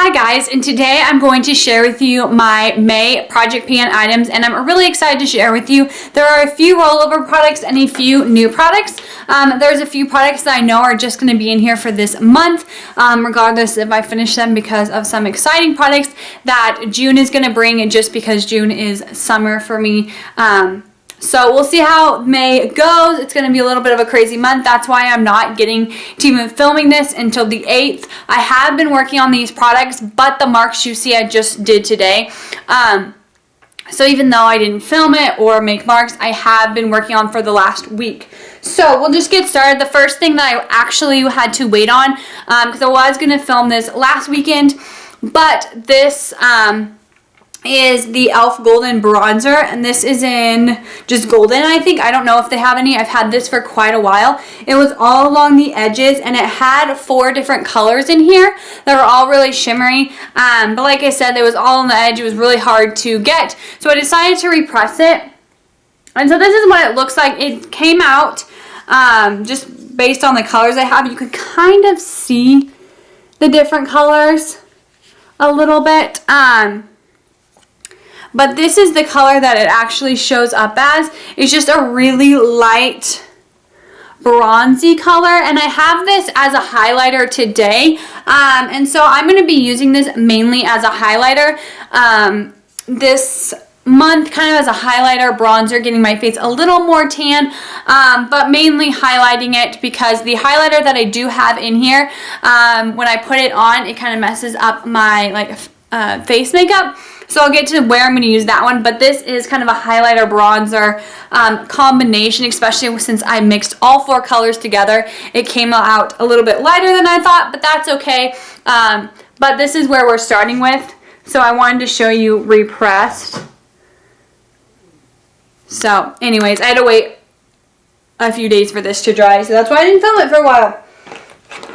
Hi guys, and today I'm going to share with you my May project pan items, and I'm really excited to share with you. There are a few rollover products and a few new products. There's a few products that I know are just going to be in here for this month, regardless if I finish them, because of some exciting products that June is going to bring, just because June is summer for me. So we'll see how May goes. It's going to be a little bit of a crazy month. That's why I'm not getting to even filming this until the 8th. I have been working on these products, but the marks you see I just did today. So even though I didn't film it or make marks, I have been working on for the last week. So we'll just get started. The first thing that I actually had to wait on, because I was going to film this last weekend, but this is the e.l.f. Golden Bronzer, and this is in just golden, I think. I don't know if they have any. I've had this for quite a while. It was all along the edges, and it had 4 different colors in here that were all really shimmery, but like I said, it was all on the edge. It was really hard to get, so I decided to repress it, and so this is what it looks like. It came out just based on the colors I have. You could kind of see the different colors a little bit, but this is the color that it actually shows up as. It's just a really light bronzy color, and I have this as a highlighter today, and so I'm going to be using this mainly as a highlighter this month, kind of as a highlighter, bronzer, getting my face a little more tan, but mainly highlighting it, because the highlighter that I do have in here, when I put it on, it kind of messes up my face makeup. So I'll get to where I'm going to use that one, but this is kind of a highlighter bronzer combination, especially since I mixed all 4 colors together. It came out a little bit lighter than I thought, but that's okay. But this is where we're starting with, so I wanted to show you repressed. So anyways, I had to wait a few days for this to dry, so that's why I didn't film it for a while.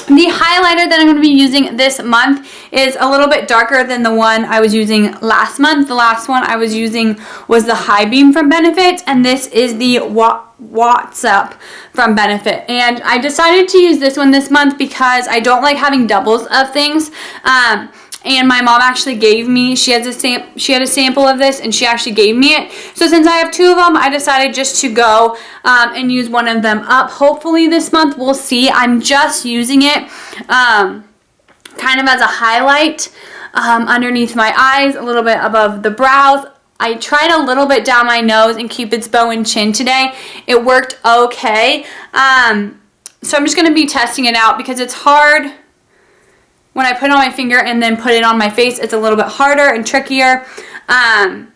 The highlighter that I'm going to be using this month is a little bit darker than the one I was using last month. The last one I was using was the High Beam from Benefit, and this is the What's Up from Benefit. And I decided to use this one this month because I don't like having doubles of things. And my mom actually gave me, she had a sample of this, and she actually gave me it. So since I have 2 of them, I decided just to go and use one of them up. Hopefully this month, we'll see. I'm just using it kind of as a highlight underneath my eyes, a little bit above the brows. I tried a little bit down my nose and Cupid's bow and chin today. It worked okay. So I'm just going to be testing it out, because it's hard. When I put it on my finger and then put it on my face, it's a little bit harder and trickier to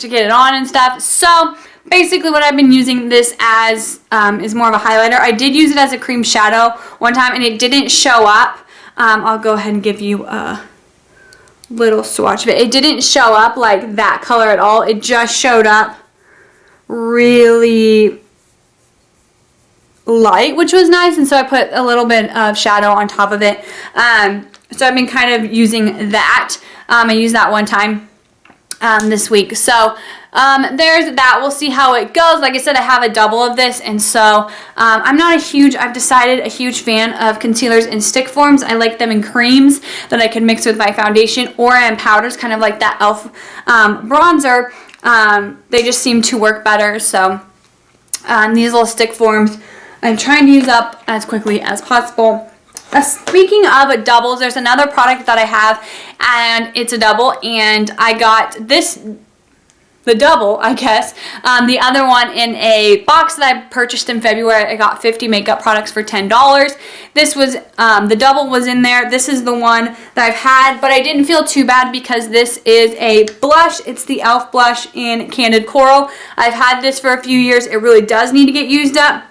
get it on and stuff. So basically what I've been using this as is more of a highlighter. I did use it as a cream shadow one time, and it didn't show up. I'll go ahead and give you a little swatch of it. It didn't show up like that color at all. It just showed up really light, which was nice, and so I put a little bit of shadow on top of it. So I've been kind of using that. I used that one time this week. So there's that. We'll see how it goes. Like I said, I have a double of this, and so I've decided a huge fan of concealers in stick forms. I like them in creams that I can mix with my foundation, or in powders, kind of like that e.l.f. Bronzer. They just seem to work better. So these little stick forms I'm trying to use up as quickly as possible. Speaking of doubles, there's another product that I have, and it's a double, and I got the double, I guess. The other one in a box that I purchased in February. I got 50 makeup products for $10. This was, the double was in there. This is the one that I've had, but I didn't feel too bad because this is a blush. It's the e.l.f. blush in Candid Coral. I've had this for a few years. It really does need to get used up.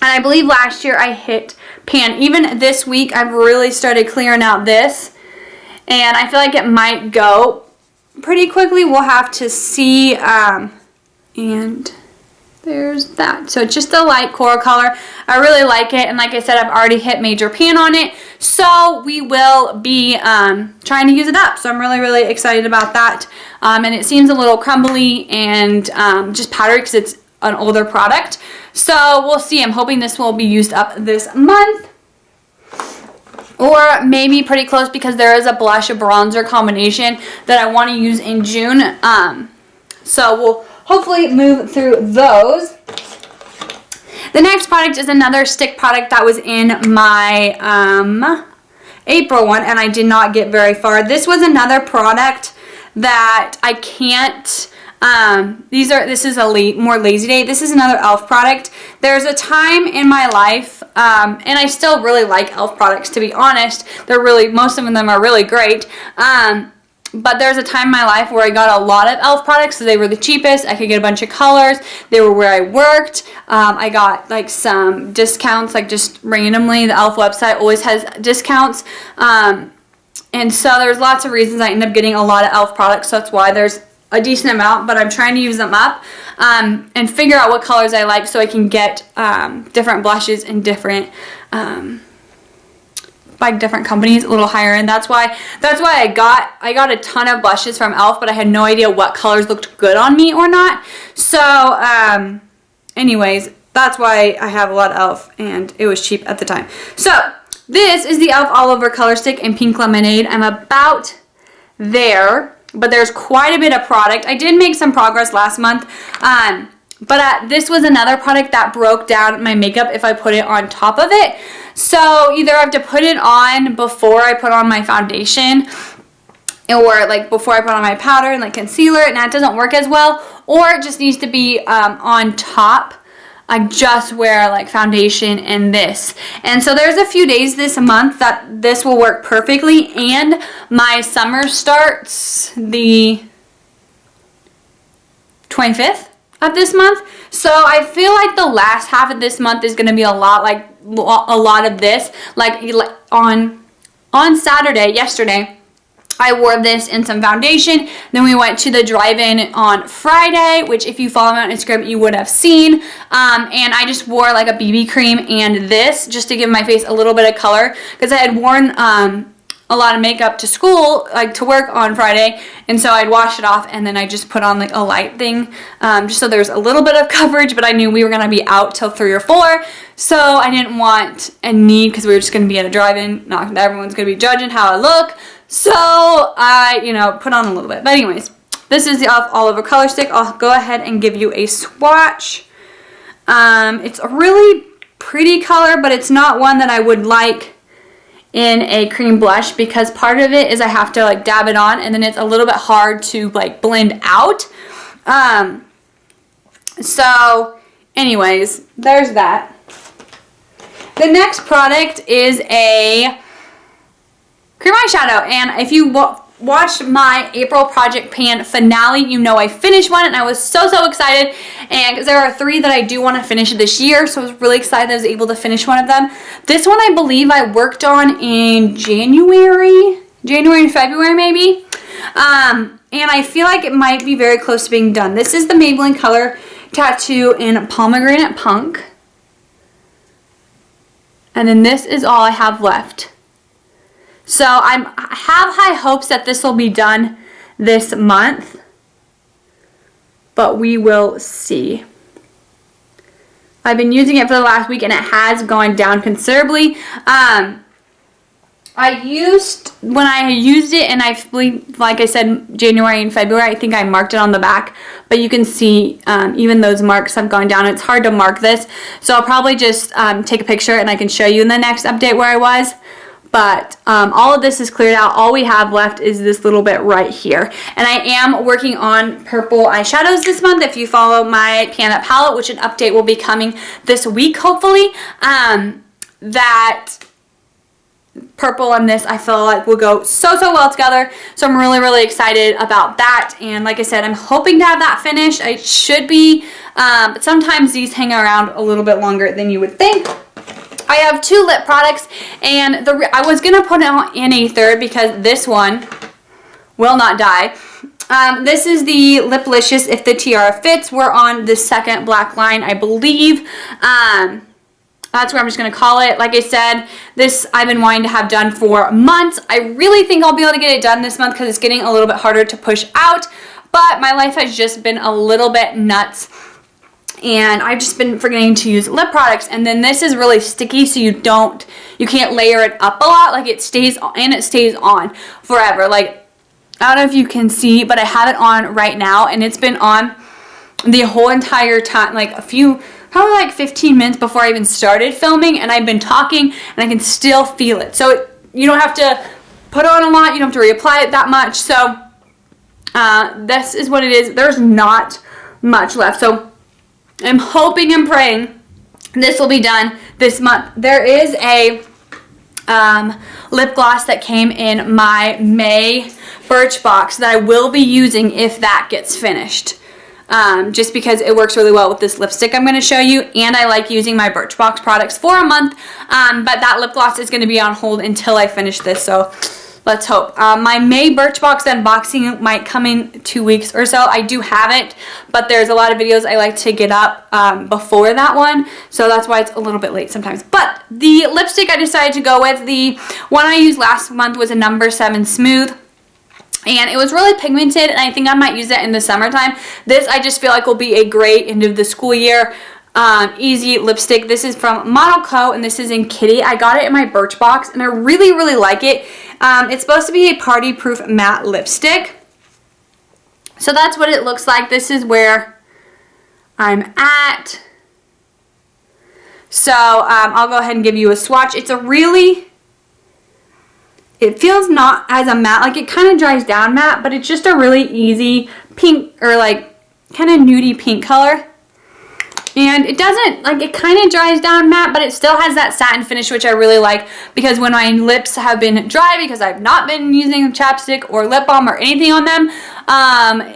And I believe last year I hit pan. Even this week, I've really started clearing out this. And I feel like it might go pretty quickly. We'll have to see. And there's that. So it's just a light coral color. I really like it. And like I said, I've already hit major pan on it. So we will be trying to use it up. So I'm really, really excited about that. And it seems a little crumbly and just powdery because it's an older product. So we'll see. I'm hoping this will be used up this month. or maybe pretty close because there is a blush bronzer combination that I want to use in June. So we'll hopefully move through those. The next product is another stick product that was in my April one, and I did not get very far. This was another product that I can't, this is a more lazy day. This is another e.l.f. product. There's a time in my life, and I still really like e.l.f. products, to be honest. Most of them are really great. But there's a time in my life where I got a lot of e.l.f. products, so they were the cheapest. I could get a bunch of colors. They were where I worked. I got like some discounts, like just randomly. The e.l.f. website always has discounts. And so there's lots of reasons I end up getting a lot of e.l.f. products, so that's why there's a decent amount, but I'm trying to use them up and figure out what colors I like so I can get different blushes and different by different companies a little higher end. That's why I got a ton of blushes from e.l.f., but I had no idea what colors looked good on me or not. So anyways, that's why I have a lot of e.l.f. and it was cheap at the time. So this is the e.l.f. All Over Color Stick in Pink Lemonade. I'm about there, but there's quite a bit of product. I did make some progress last month, but this was another product that broke down my makeup if I put it on top of it. So either I have to put it on before I put on my foundation, or like before I put on my powder and like concealer, and that doesn't work as well, or it just needs to be on top. I just wear like foundation and this. And so there's a few days this month that this will work perfectly, and my summer starts the 25th of this month. So I feel like the last half of this month is going to be a lot of this. Like on Saturday, yesterday, I wore this in some foundation. Then we went to the drive-in on Friday, which if you follow me on Instagram, you would have seen. And I just wore like a BB cream and this just to give my face a little bit of color, because I had worn a lot of makeup to school, like to work on Friday, and so I'd wash it off and then I just put on like a light thing, just so there's a little bit of coverage, but I knew we were gonna be out till 3 or 4, so I didn't want a need, because we were just gonna be at a drive-in, not that everyone's gonna be judging how I look, so I, put on a little bit. But anyways, this is the e.l.f. All Over Color Stick. I'll go ahead and give you a swatch. It's a really pretty color, but it's not one that I would like in a cream blush, because part of it is I have to like dab it on, and then it's a little bit hard to like blend out. So anyways, there's that. The next product is a cream eyeshadow, and if you watched my April Project Pan finale, you know I finished one, and I was so excited, and because there are 3 that I do want to finish this year, so I was really excited I was able to finish one of them. This one I believe I worked on in January and February maybe, and I feel like it might be very close to being done. This is the Maybelline Color Tattoo in Pomegranate Punk, and then this is all I have left. So I have high hopes that this will be done this month, but we will see. I've been using it for the last week and it has gone down considerably. When I used it, and I believe, like I said, January and February, I think I marked it on the back, but you can see even those marks have gone down. It's hard to mark this, so I'll probably just take a picture and I can show you in the next update where I was. But all of this is cleared out. All we have left is this little bit right here. And I am working on purple eyeshadows this month. If you follow my Pan Up palette, which an update will be coming this week, hopefully, that purple and this I feel like will go so well together. So I'm really excited about that. And like I said, I'm hoping to have that finished. It should be, but sometimes these hang around a little bit longer than you would think. I have 2 lip products, and I was going to put it in a third because this one will not die. This is the Liplicious If the Tiara Fits. We're on the second black line, I believe. That's what I'm just going to call it. Like I said, this I've been wanting to have done for months. I really think I'll be able to get it done this month because it's getting a little bit harder to push out. But my life has just been a little bit nuts. And I've just been forgetting to use lip products. And then this is really sticky, so you can't layer it up a lot. Like it stays on forever. Like, I don't know if you can see, but I have it on right now, and it's been on the whole entire time, like probably like 15 minutes before I even started filming, and I've been talking and I can still feel it. So you don't have to put on a lot, you don't have to reapply it that much. So this is what it is. There's not much left. So I'm hoping and praying this will be done this month. There is a lip gloss that came in my May Birchbox that I will be using if that gets finished. Just because it works really well with this lipstick I'm going to show you, and I like using my Birchbox products for a month, but that lip gloss is going to be on hold until I finish this, so let's hope. My May Birchbox unboxing might come in 2 weeks or so. I do have it, but there's a lot of videos I like to get up before that one, so that's why it's a little bit late sometimes. But the lipstick I decided to go with, the one I used last month was a number 7 Smooth. And it was really pigmented, and I think I might use it in the summertime. This I just feel like will be a great end of the school year easy lipstick. This is from Model Co, and this is in Kitty. I got it in my Birchbox, and I really, really like it. It's supposed to be a party-proof matte lipstick. So that's what it looks like. This is where I'm at. So I'll go ahead and give you a swatch. It feels not as a matte, like it kind of dries down matte, but it's just a really easy pink, or like kind of nudie pink color. And it doesn't, like, it kind of dries down matte, but it still has that satin finish, which I really like, because when my lips have been dry, because I've not been using chapstick or lip balm or anything on them,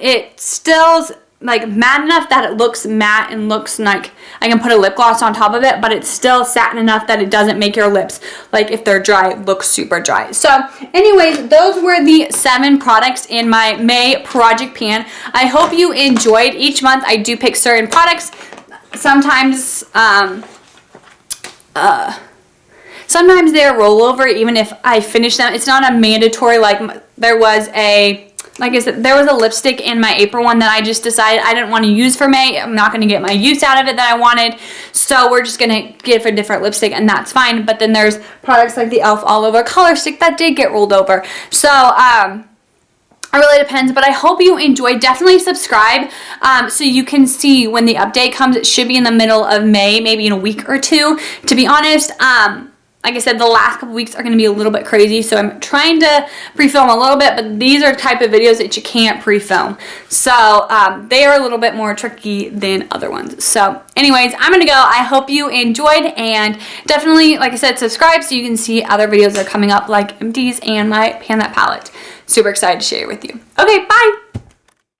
it still's like matte enough that it looks matte and looks like I can put a lip gloss on top of it, but it's still satin enough that it doesn't make your lips, like if they're dry, look super dry. So anyways, those were the 7 products in my May project pan. I hope you enjoyed. Each month I do pick certain products. Sometimes sometimes they're rollover even if I finish them. It's not a mandatory, like there was a lipstick in my April one that I just decided I didn't want to use for May. I'm not going to get my use out of it that I wanted. So we're just going to get for a different lipstick, and that's fine. But then there's products like the e.l.f. All Over Color Stick that did get rolled over. So, it really depends, but I hope you enjoyed. Definitely subscribe so you can see when the update comes. It should be in the middle of May, maybe in a week or two. To be honest, like I said, the last couple weeks are going to be a little bit crazy, so I'm trying to pre-film a little bit, but these are the type of videos that you can't pre-film. So they are a little bit more tricky than other ones. So anyways, I'm going to go. I hope you enjoyed, and definitely, like I said, subscribe so you can see other videos that are coming up, like empties and my Pan That palette. Super excited to share it with you. Okay, bye!